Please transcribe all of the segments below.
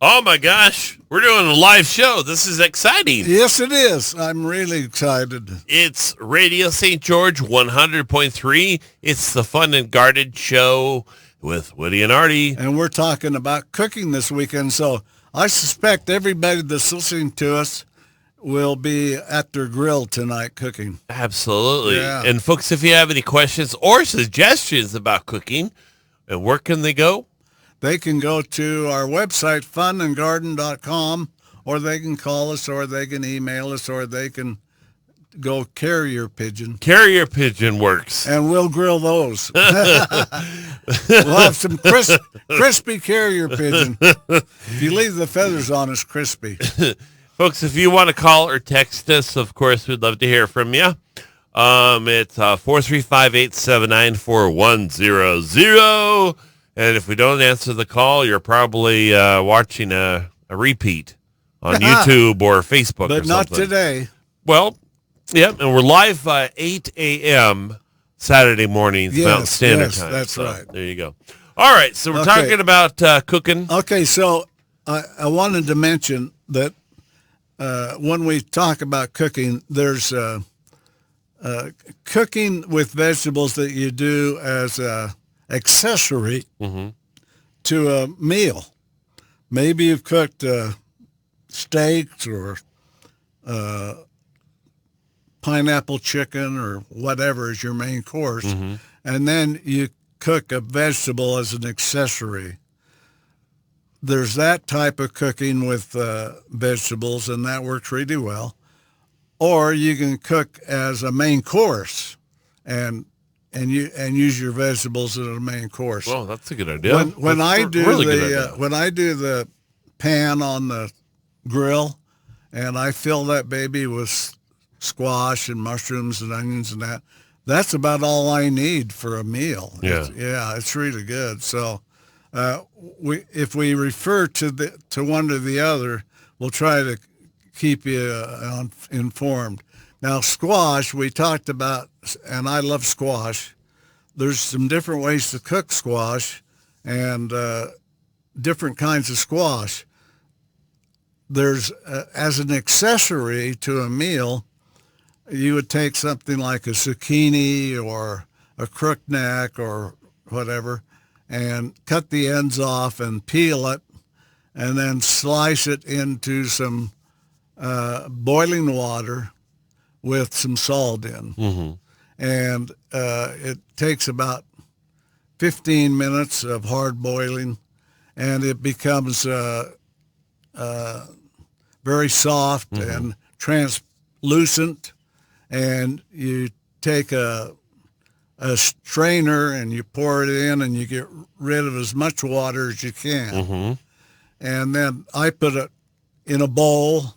Oh my gosh, we're doing a live show. This is exciting. Yes, it is. I'm really excited. It's Radio St. George 100.3. It's the Fun and Guarded show with Woody and Artie. And we're talking about cooking this weekend, so I suspect everybody that's listening to us will be at their grill tonight cooking. Absolutely. Yeah. And folks, if you have any questions or suggestions about cooking, and where can they go? They can go to our website, funandgarden.com, or they can call us, or they can email us, or they can go carrier pigeon. Carrier pigeon works. And we'll grill those. We'll have some crispy carrier pigeon. If you leave the feathers on, it's crispy. Folks, if you want to call or text us, of course, we'd love to hear from you. It's 435-879-4100. And if we don't answer the call, you're probably watching a repeat on YouTube or Facebook or something. But not today. Well, yep, and we're live 8 a.m. Saturday mornings, Mountain Standard Time. That's right. There you go. All right, so we're talking about cooking. Okay, so I wanted to mention that when we talk about cooking, there's cooking with vegetables that you do as a accessory to a meal. Maybe you've cooked steaks or pineapple chicken or whatever is your main course, and then you cook a vegetable as an accessory. There's that type of cooking with vegetables, and that works really well. Or you can cook as a main course and use your vegetables as a main course. Well, that's a good idea. When I do the pan on the grill, and I fill that baby with squash and mushrooms and onions and that's about all I need for a meal. Yeah, it's really good. So if we refer to one or the other, we'll try to keep you informed. Now, squash, we talked about, and I love squash. There's some different ways to cook squash and different kinds of squash. There's, as an accessory to a meal, you would take something like a zucchini or a crookneck or whatever and cut the ends off and peel it and then slice it into some boiling water with some salt in. And it takes about 15 minutes of hard boiling, and it becomes very soft and translucent. And you take a strainer and you pour it in, and you get rid of as much water as you can. And then I put it in a bowl,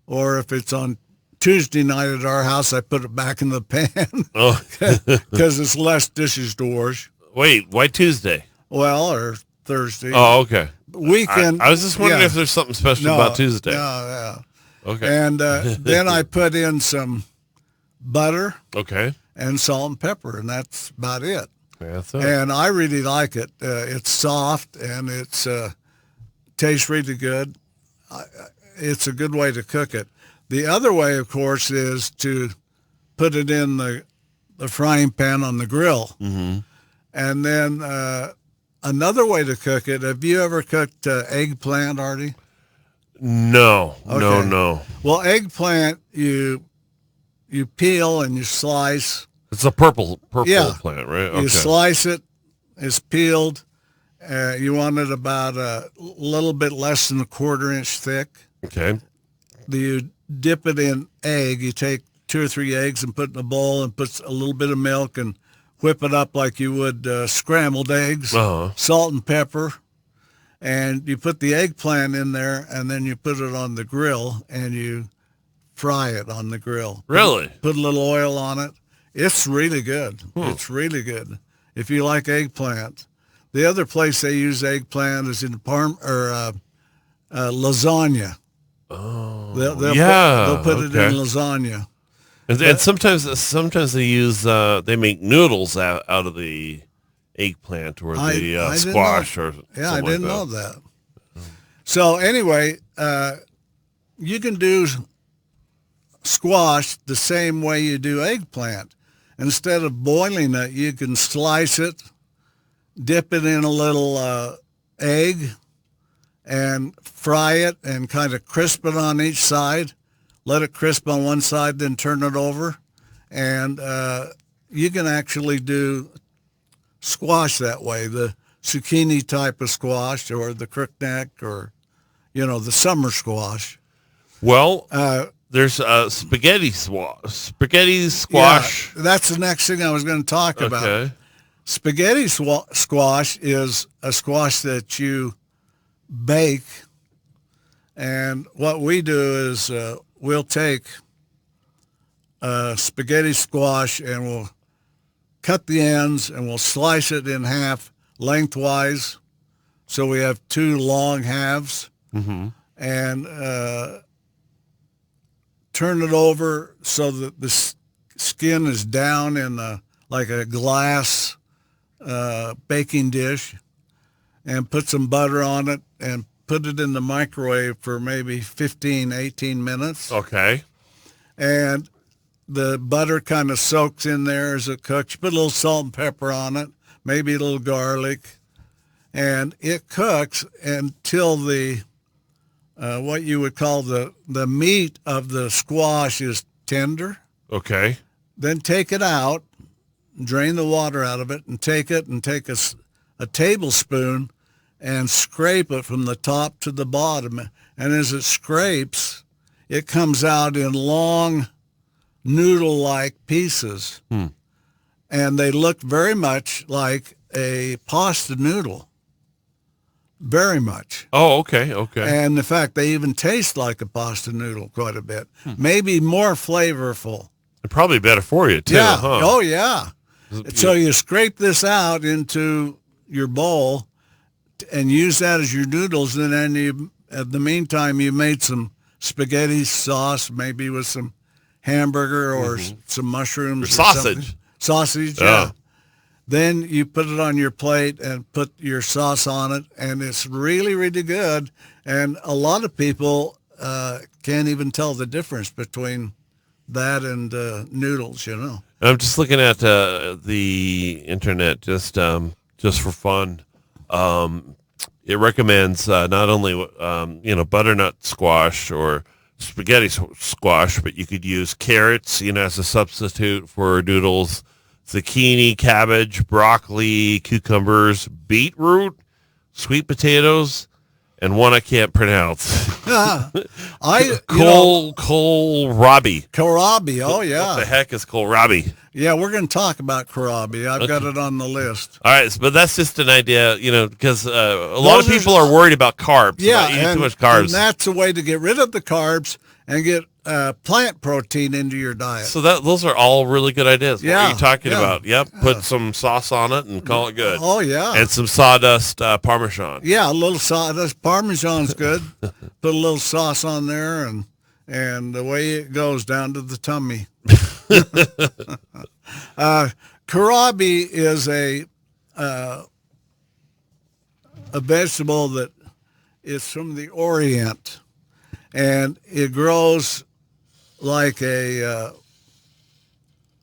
or if it's on Tuesday night at our house, I put it back in the pan because it's less dishes to wash. Wait, why Tuesday? Well, or Thursday. Oh, okay. Weekend. I was just wondering if there's something special about Tuesday. Yeah. Okay. And then I put in some butter. Okay. And salt and pepper, and that's about it. That's it. And I really like it. It's soft, and it's tastes really good. It's a good way to cook it. The other way, of course, is to put it in the frying pan on the grill. And then another way to cook it, have you ever cooked eggplant, Artie? No, Okay. no. Well, eggplant, you peel and you slice. It's a purple plant, right? Okay. You slice it. It's peeled. You want it about a little bit less than a 1/4 inch thick. Okay. You dip it in egg. You take 2 or 3 eggs and put in a bowl and put a little bit of milk and whip it up like you would scrambled eggs, salt and pepper. And you put the eggplant in there, and then you put it on the grill, and you fry it on the grill. Really? Put a little oil on it. It's really good. It's really good if you like eggplant. The other place they use eggplant is in lasagna. Oh, They'll put it in lasagna. And sometimes they use they make noodles out of the eggplant or the squash or I didn't know that. So anyway, you can do squash the same way you do eggplant. Instead of boiling it, you can slice it, dip it in a little egg, and fry it and kind of crisp it on each side. Let it crisp on one side, then turn it over. And you can actually do squash that way, the zucchini type of squash or the crookneck or, the summer squash. Well, there's spaghetti squash. Yeah, that's the next thing I was going to talk about. Okay. Spaghetti squash is a squash that you bake. And what we do is we'll take spaghetti squash and we'll cut the ends and we'll slice it in half lengthwise. So we have two long halves. Mm-hmm. And turn it over so that the skin is down in like a glass baking dish, and put some butter on it and put it in the microwave for maybe 15, 18 minutes. Okay. And the butter kind of soaks in there as it cooks. You put a little salt and pepper on it, maybe a little garlic, and it cooks until the what you would call the meat of the squash is tender. Okay. Then take it out, drain the water out of it, and take a tablespoon and scrape it from the top to the bottom. And as it scrapes, it comes out in long noodle-like pieces. And they look very much like a pasta noodle. Very much. Oh, okay. And in fact, they even taste like a pasta noodle quite a bit. Maybe more flavorful. And probably better for you, too, Yeah. huh? Oh, yeah. So you scrape this out into your bowl and use that as your noodles. And then in the meantime, you made some spaghetti sauce, maybe with some hamburger or some mushrooms. Or sausage. Sausage, yeah. Then you put it on your plate and put your sauce on it, and it's really, really good. And a lot of people can't even tell the difference between that and noodles, I'm just looking at the internet just for fun. It recommends not only butternut squash or spaghetti squash, but you could use carrots, as a substitute for noodles. Zucchini, cabbage, broccoli, cucumbers, beetroot, sweet potatoes, and one I can't pronounce. Kohlrabi. Kohlrabi, oh yeah. What the heck is kohlrabi? Yeah, we're going to talk about kohlrabi. I've got it on the list. All right, but that's just an idea, because a lot of people are worried about carbs. Yeah, eating too much carbs. And that's a way to get rid of the carbs and get plant protein into your diet. So those are all really good ideas. Yeah, what are you talking about? Yep. Put some sauce on it and call it good. Oh, yeah. And some sawdust Parmesan. Yeah, a little sawdust. Parmesan's good. Put a little sauce on there, and the way it goes down to the tummy. Kohlrabi is a vegetable that is from the Orient, and it grows like a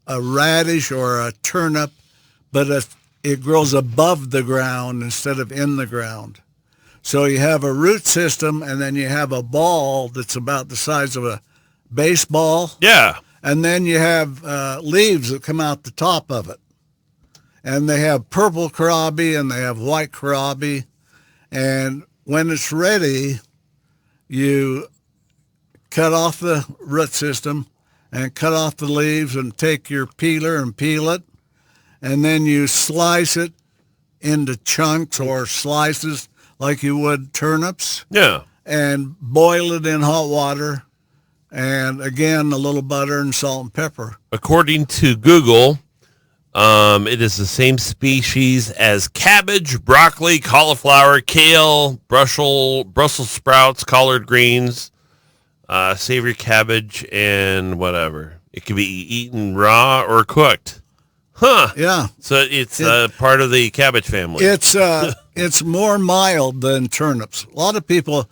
radish or a turnip, but it grows above the ground instead of in the ground. So you have a root system, and then you have a ball that's about the size of a baseball. Yeah. And then you have leaves that come out the top of it. And they have purple kohlrabi and they have white kohlrabi. And when it's ready, you cut off the root system and cut off the leaves and take your peeler and peel it. And then you slice it into chunks or slices like you would turnips. Yeah. And boil it in hot water. And again, a little butter and salt and pepper. According to Google, it is the same species as cabbage, broccoli, cauliflower, kale, Brussels sprouts, collard greens, savory cabbage, and whatever. It can be eaten raw or cooked. Huh. Yeah. So it's part of the cabbage family. It's it's more mild than turnips. A lot of people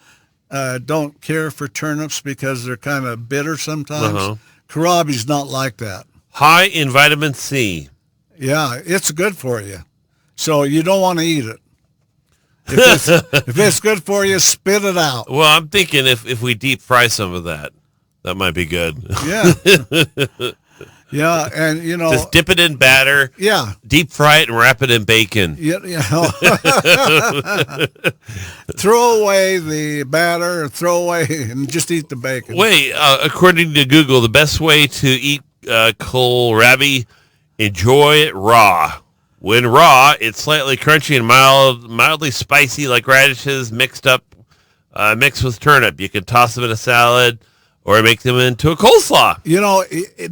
don't care for turnips because they're kind of bitter sometimes. Uh-huh. Kohlrabi's not like that. High in vitamin C. Yeah, it's good for you. So you don't want to eat it. If it's good for you, spit it out. Well, I'm thinking if we deep fry some of that, that might be good. Yeah. Yeah, and just dip it in batter. Yeah. Deep fry it and wrap it in bacon. Yeah. Throw away the batter, throw away, and just eat the bacon. Wait, according to Google, the best way to eat kohlrabi, enjoy it raw. When raw, it's slightly crunchy and mildly spicy, like radishes mixed with turnip. You can toss them in a salad or make them into a coleslaw.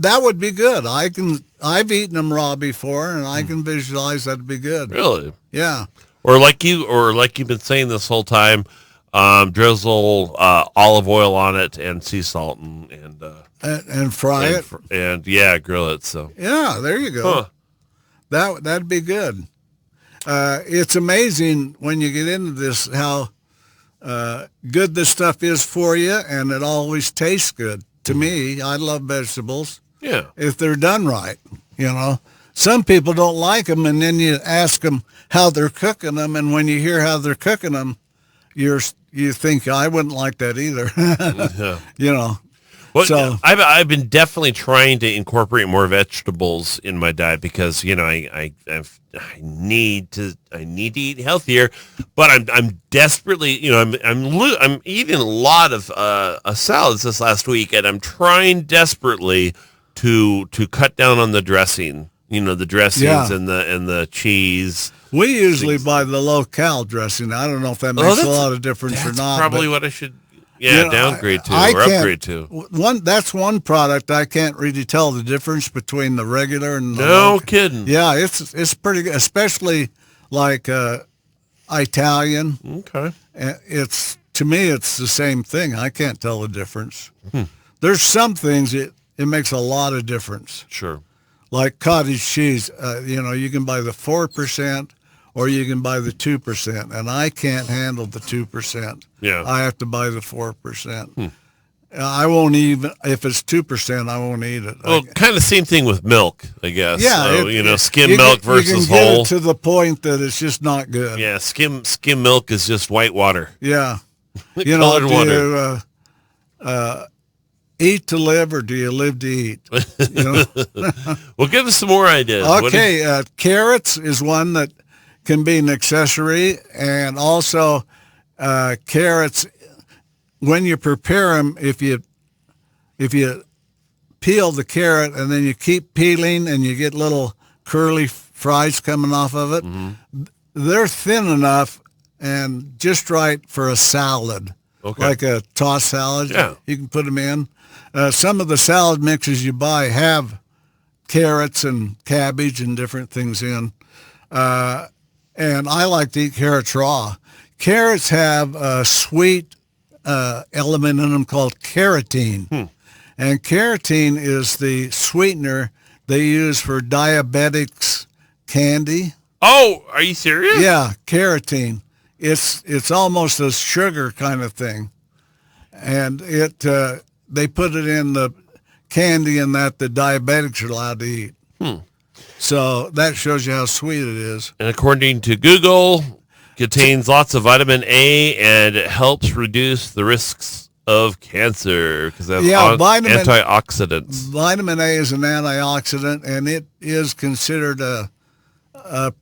That would be good. I've eaten them raw before, and I can visualize that'd be good. Really? Yeah. Or like you've been saying this whole time, drizzle olive oil on it and sea salt and fry it. And grill it. So yeah, there you go. Huh. That'd be good. It's amazing when you get into this how good this stuff is for you, and it always tastes good. To me, I love vegetables. Yeah. If they're done right, Some people don't like them, and then you ask them how they're cooking them, and when you hear how they're cooking them, you think, I wouldn't like that either. Yeah. Well, so I've been definitely trying to incorporate more vegetables in my diet because I need to eat healthier, but I'm desperately I'm eating a lot of salads this last week, and I'm trying desperately to cut down on the dressing. The dressings and the cheese. We usually buy the low-cal dressing. I don't know if that makes a lot of difference or not. That's probably what I should. Downgrade to or upgrade to. That's one product I can't really tell the difference between the regular and the no kidding. Yeah, it's pretty good, especially like Italian. Okay. To me it's the same thing. I can't tell the difference. There's some things it makes a lot of difference. Sure. Like cottage cheese, you can buy the 4%. Or you can buy the 2%, and I can't handle the 2%. Yeah, I have to buy the 4%. I won't even if it's 2%. I won't eat it. Well, kind of same thing with milk, I guess. Yeah, so, skim milk versus you can whole. Get it to the point that it's just not good. Yeah, skim milk is just white water. Yeah, colored water. Eat to live, or do you live to eat? Well, give us some more ideas. Okay, carrots is one that can be an accessory, and also carrots, when you prepare them, if you peel the carrot and then you keep peeling and you get little curly fries coming off of it, they're thin enough and just right for a salad, like a tossed salad. Yeah. You can put them in. Some of the salad mixes you buy have carrots and cabbage and different things in. And I like to eat carrots raw. Carrots have a sweet element in them called carotene. And carotene is the sweetener they use for diabetics candy. Oh, are you serious? Yeah, carotene. It's almost a sugar kind of thing. And they put it in the candy and that the diabetics are allowed to eat. So that shows you how sweet it is. And according to Google, contains lots of vitamin A, and it helps reduce the risks of cancer because it has antioxidants. Vitamin A is an antioxidant, and it is considered a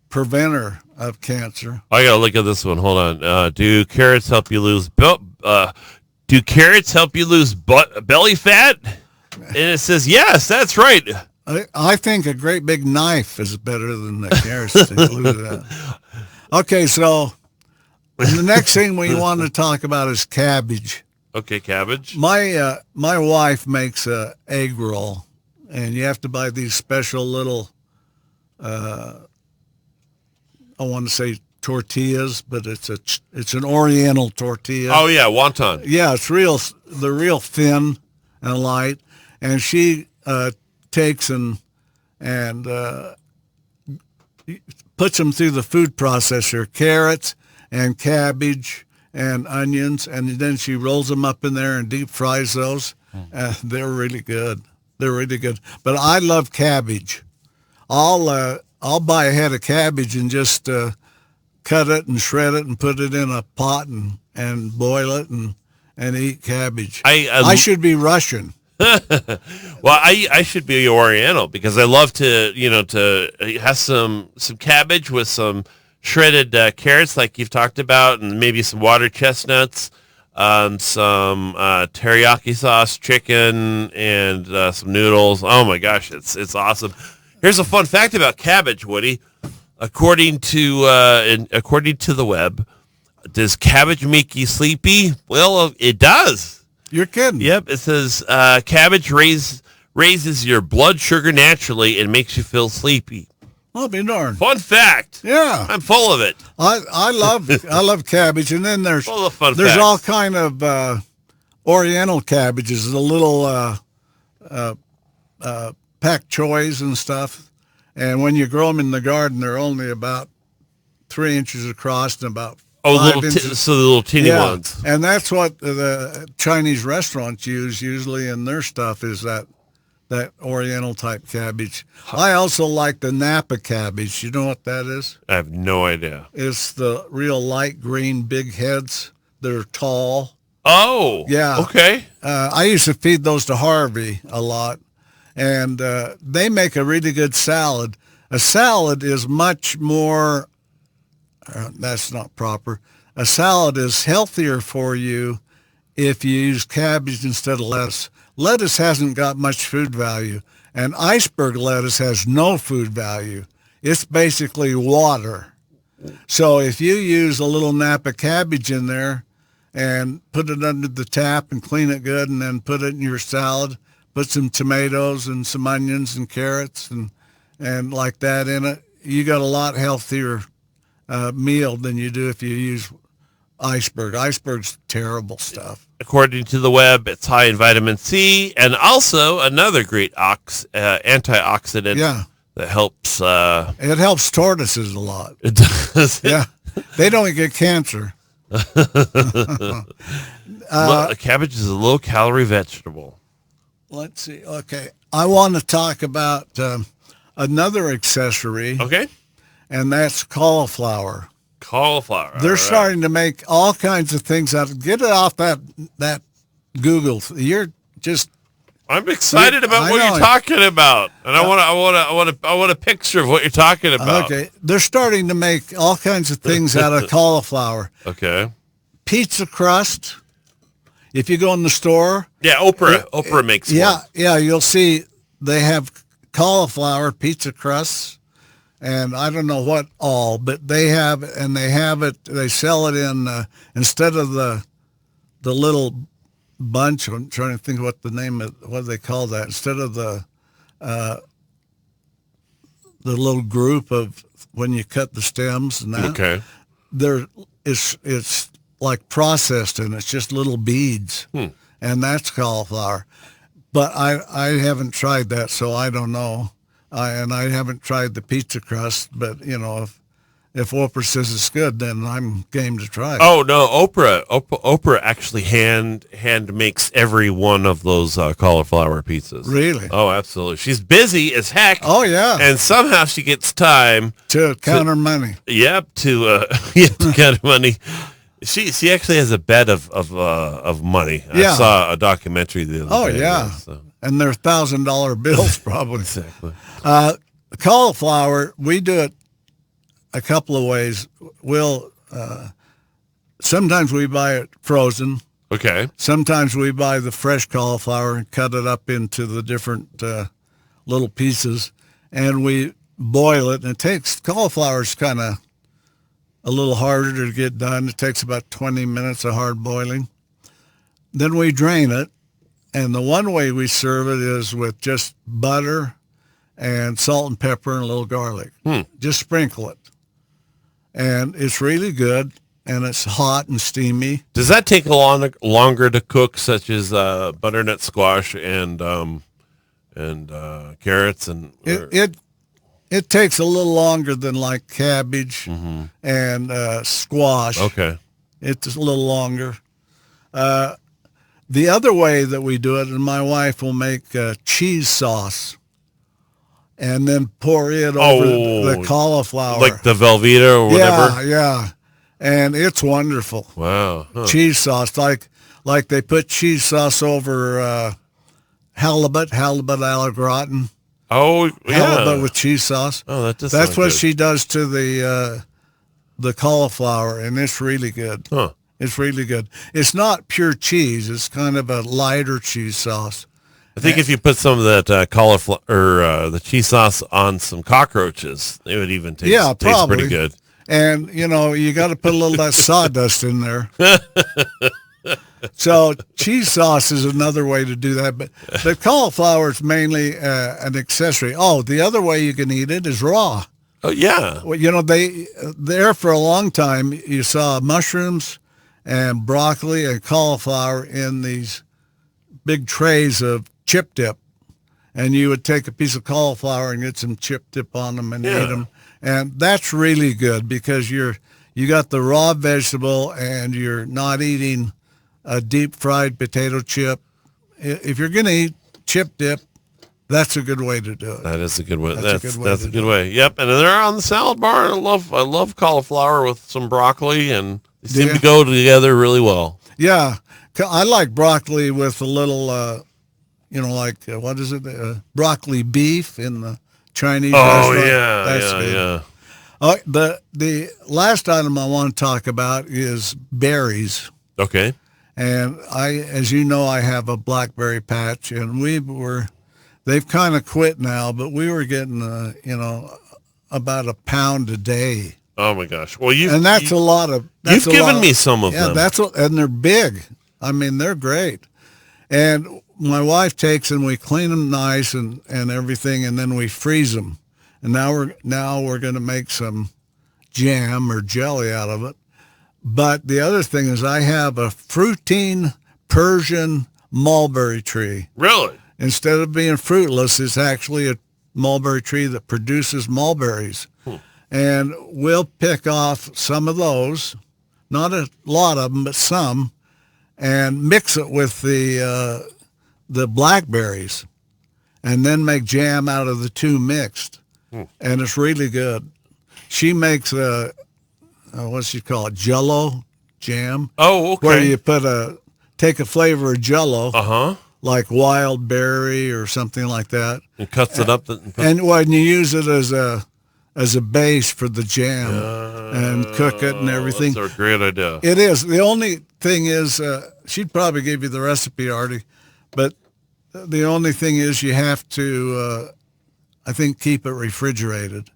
preventer of cancer. I gotta look at this one. Hold on. Do carrots help you lose belly fat? And it says yes. That's right. I think a great big knife is better than the carrots to glue that. Okay, so the next thing we want to talk about is cabbage. Okay, cabbage. My wife makes a egg roll, and you have to buy these special little, I want to say tortillas, but it's an Oriental tortilla. Oh yeah, wonton. Yeah, they're real thin and light, and she takes and puts them through the food processor. Carrots, and cabbage and onions, and then she rolls them up in there and deep fries those. They're really good. They're really good. But I love cabbage. I'll buy a head of cabbage and just cut it and shred it and put it in a pot and boil it and eat cabbage. I should be Russian. Well, I should be Oriental because I love to have some cabbage with some shredded carrots like you've talked about, and maybe some water chestnuts, some teriyaki sauce, chicken, and some noodles. Oh my gosh, it's awesome. Here's a fun fact about cabbage, Woody. According to the web, does cabbage make you sleepy? Well, it does. You're kidding. Yep, it says cabbage raises your blood sugar naturally and makes you feel sleepy. I'll be darned. Fun fact. Yeah, I'm full of it. I love cabbage, and then there's facts. all kind of Oriental cabbages, the little pak choys and stuff. And when you grow them in the garden, they're only about 3 inches across and about 5 inches. So the little teeny ones. And that's what the Chinese restaurants use usually in their stuff is that Oriental type cabbage. I also like the Napa cabbage. You know what that is? I have no idea. It's the real light green, big heads. They're tall. Oh, yeah. Okay. I used to feed those to Harvey a lot, and they make a really good salad. A salad is much more, that's not proper. A salad is healthier for you if you use cabbage instead of lettuce. Lettuce hasn't got much food value, and iceberg lettuce has no food value. It's basically water. So if you use a little Napa cabbage in there and put it under the tap and clean it good and then put it in your salad, put some tomatoes and some onions and carrots and like that in it, you got a lot healthier meal than you do if you use iceberg. Iceberg's terrible stuff. According to the web, it's high in vitamin C and also another great antioxidant that helps. It helps tortoises a lot. It does. Yeah. They don't get cancer. Cabbage is a low-calorie vegetable. Let's see. Okay. I want to talk about another accessory. Okay. And that's cauliflower. Cauliflower. They're starting to make all kinds of things out of. Get it off that Google. You're just. I'm excited about what you're talking about, and I want a picture of what you're talking about. Okay, they're starting to make all kinds of things out of cauliflower. Okay. Pizza crust. If you go in the store. Yeah, Oprah makes one. Yeah, you'll see they have cauliflower pizza crusts. And I don't know what all, but they have it. They sell it in instead of the little bunch. I'm trying to think what the name of what they call that. Instead of the little group of when you cut the stems and that. Okay. It's like processed and it's just little beads, and that's cauliflower. But I haven't tried that, so I don't know. And I haven't tried the pizza crust, but if Oprah says it's good, then I'm game to try it. Oh no, Oprah actually hand makes every one of those cauliflower pizzas. Really? Oh, absolutely. She's busy as heck. Oh yeah. And somehow she gets time to count her money. Yep, to count her money. She actually has a bed of money. Yeah. I saw a documentary the other day. Oh yeah. So. And they're $1,000 bills probably. Exactly. Cauliflower, we do it a couple of ways. Sometimes we buy it frozen. Okay. Sometimes we buy the fresh cauliflower and cut it up into the different little pieces, and we boil it. And cauliflower's kind of a little harder to get done. It takes about 20 minutes of hard boiling. Then we drain it. And the one way we serve it is with just butter and salt and pepper and a little garlic. Just sprinkle it. And it's really good, and it's hot and steamy. Does that take longer to cook, such as butternut squash and carrots? It takes a little longer than like cabbage and squash. Okay. It's a little longer. The other way that we do it, and my wife will make cheese sauce and then pour it over the cauliflower. Like the Velveeta or whatever? Yeah. And it's wonderful. Wow. Huh. Cheese sauce, like they put cheese sauce over halibut au gratin. Oh, yeah. Halibut with cheese sauce. Oh, that does That's sound what good. she does to the cauliflower, and it's really good. Huh. It's really good. It's not pure cheese. It's kind of a lighter cheese sauce. I think if you put some of that cauliflower or the cheese sauce on some cockroaches, they would even taste pretty good. And, you got to put a little of that sawdust in there. So cheese sauce is another way to do that. But the cauliflower is mainly an accessory. Oh, the other way you can eat it is raw. Oh, yeah. Well, there for a long time, you saw mushrooms and broccoli and cauliflower in these big trays of chip dip. And you would take a piece of cauliflower and get some chip dip on them and eat them. And that's really good because you got the raw vegetable and you're not eating a deep fried potato chip. If you're going to eat chip dip, that's a good way to do it. That is a good way. That's a good way. Yep. And they're on the salad bar. I love cauliflower with some broccoli, and they seem to go together really well. Yeah. I like broccoli with a little, what is it? Broccoli beef in the Chinese restaurant. Yeah. That's good. The last item I want to talk about is berries. Okay. And as you know, I have a blackberry patch, and they've kind of quit now, but we were getting, about a pound a day. Oh my gosh. Well, and that's a lot of. You've given me some of them. And they're big. I mean, they're great. And my wife takes and we clean them nice and everything, and then we freeze them. And now we're going to make some jam or jelly out of it. But the other thing is I have a fruitine Persian mulberry tree. Really? Instead of being fruitless, it's actually a mulberry tree that produces mulberries. And we'll pick off some of those, not a lot of them, but some, and mix it with the blackberries, and then make jam out of the two mixed. And it's really good. She makes what's she call it, Jell-O jam. Oh, okay. Where you take a flavor of Jell-O, like wild berry or something like that, and cuts it up. And when you use it as a base for the jam and cook it and everything. That's a great idea. It is. The only thing is, she'd probably give you the recipe, Artie, but the only thing is you have to, I think, keep it refrigerated.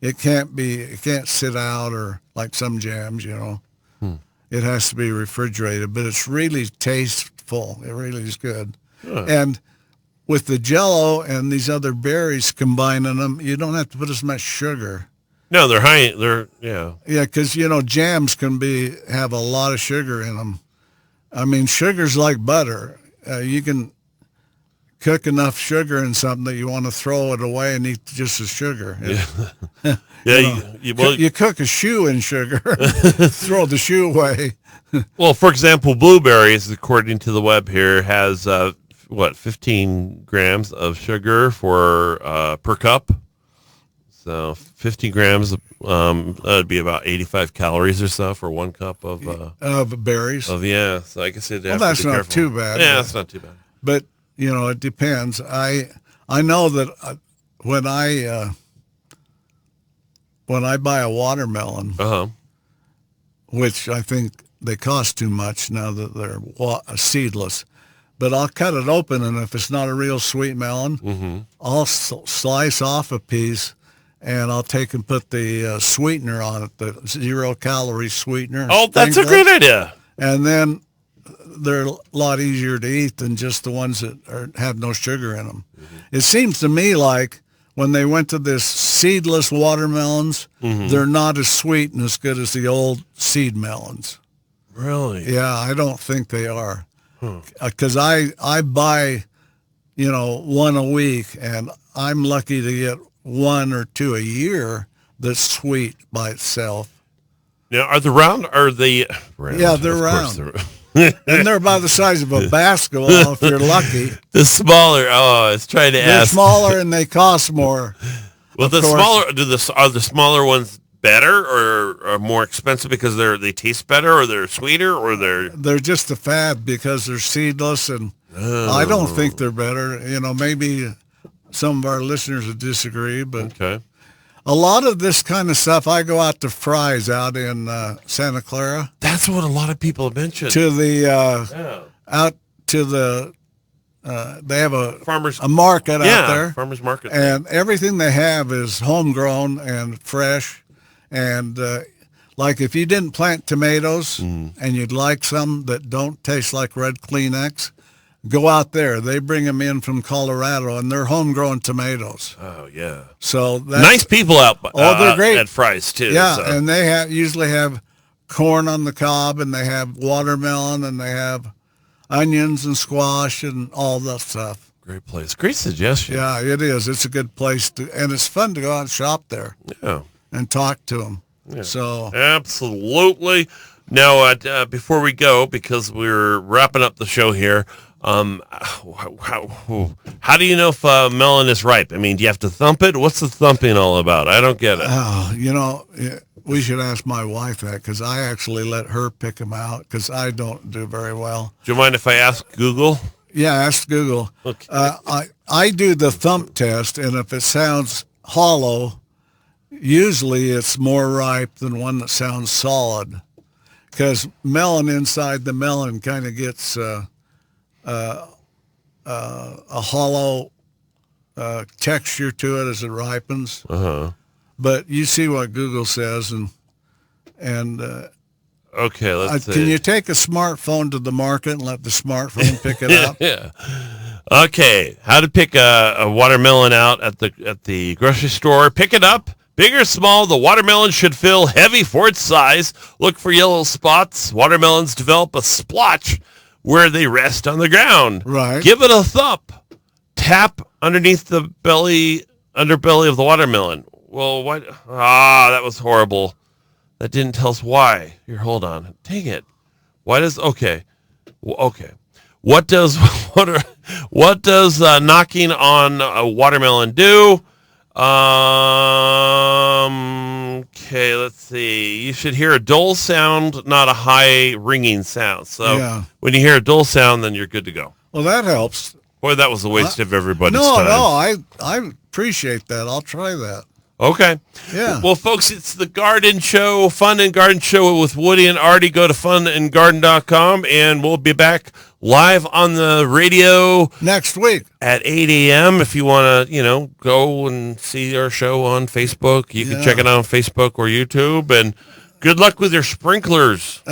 It can't sit out or like some jams, It has to be refrigerated, but it's really tasteful. It really is good. And with the Jell-O and these other berries, combining them, you don't have to put as much sugar. No, they're high. Yeah, because jams can have a lot of sugar in them. I mean, sugar's like butter. You can cook enough sugar in something that you want to throw it away and eat just the sugar. You cook a shoe in sugar, throw the shoe away. Well, for example, blueberries, according to the web here, has 15 grams of sugar per cup. So 15 grams, that'd be about 85 calories or so for 1 cup of berries. So I guess it'd have that's to be not careful. too bad. Yeah, that's not too bad. But it depends. I know that when I buy a watermelon, which I think they cost too much now that they're seedless. But I'll cut it open, and if it's not a real sweet melon, I'll slice off a piece, and I'll take and put the sweetener on it, the 0-calorie sweetener. Oh, that's a great idea. And then they're a lot easier to eat than just the ones that have no sugar in them. It seems to me like when they went to this seedless watermelons, they're not as sweet and as good as the old seed melons. Really? Yeah, I don't think they are. Because I buy, one a week, and I'm lucky to get one or two a year that's sweet by itself. Now, are the round? Are they round? Yeah, they're Of course round. And they're about the size of a basketball if you're lucky. The smaller. Oh, I was trying to They're ask. smaller and they cost more. Well, of the course. smaller are the smaller ones better or more expensive because they taste better or they're sweeter or They're just a fad because they're seedless, and I don't think they're better. Maybe some of our listeners would disagree, but okay. a lot of this kind of stuff, I go out to Fry's out in Santa Clara That's what a lot of people have mentioned. to the Yeah. out to the they have Farmers. a market Yeah, out there, farmers market. and everything they have is homegrown and fresh. And like if you didn't plant tomatoes and you'd like some that don't taste like red Kleenex, go out there. They bring them in from Colorado, and they're homegrown tomatoes. Oh yeah. So that's, Nice people out. they're great at Fry's too. Yeah, so. and they usually have corn on the cob, and they have watermelon, and they have onions and squash and all that stuff. Great place. Great suggestion. Yeah, it is. It's a good place and it's fun to go out and shop there Yeah. and talk to them. Yeah. So Absolutely. Now, before we go, because we're wrapping up the show here, how do you know if melon is ripe? I mean, do you have to thump it? What's the thumping all about? I don't get it. We should ask my wife that because I actually let her pick them out because I don't do very well. Do you mind if I ask Google? Yeah, ask Google. Okay. I do the thump test, and if it sounds hollow, usually it's more ripe than one that sounds solid because melon inside the melon kind of gets a hollow texture to it as it ripens. Uh-huh. But you see what Google says, and Okay, let's see. can you take a smartphone to the market and let the smartphone pick it up? Yeah. Okay, how to pick a watermelon out at the grocery store. Pick it up. Big or small, the watermelon should feel heavy for its size. Look for yellow spots. Watermelons develop a splotch where they rest on the ground. Right. Give it a thump. Tap underneath the underbelly of the watermelon. Well, what? That was horrible. That didn't tell us why. Here, hold on. Dang it. Why does? Okay. Okay. What does knocking on a watermelon do? Okay, let's see. You should hear a dull sound, not a high ringing sound. So when you hear a dull sound, then you're good to go. Well, that helps. Boy, that was a waste of everybody's time. No, I appreciate that. I'll try that. Okay. Yeah. Well, folks, it's the Garden Show, Fun and Garden Show with Woody and Artie. Go to funandgarden.com, and we'll be back live on the radio next week at 8 a.m. If you want to, go and see our show on Facebook, you can check it out on Facebook or YouTube. And good luck with your sprinklers.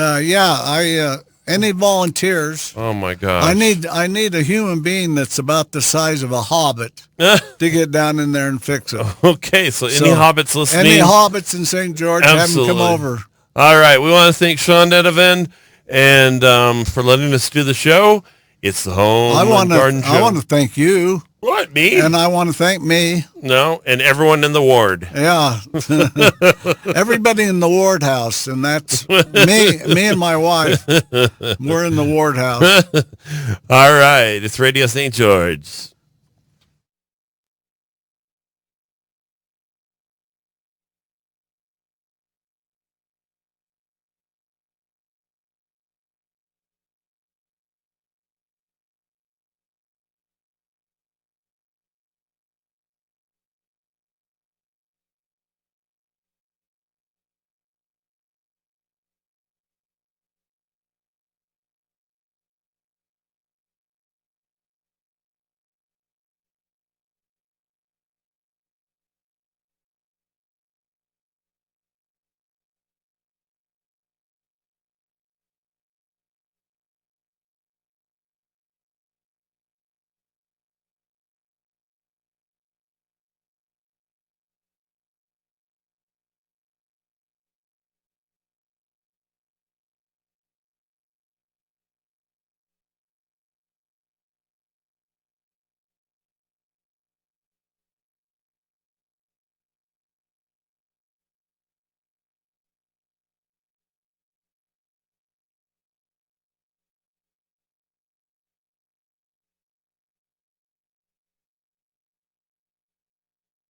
Any volunteers? Oh my gosh. I need a human being that's about the size of a hobbit to get down in there and fix it. Okay, so any hobbits listening? Any hobbits in St. George, absolutely. have them come over. All right, we want to thank Sean Nedovan and for letting us do the show. It's the Home and Garden Show. I want to thank you. What, me? And I want to thank me. No, and everyone in the ward. Yeah. Everybody in the ward house, and that's me and my wife. We're in the ward house. All right. It's Radio St. George.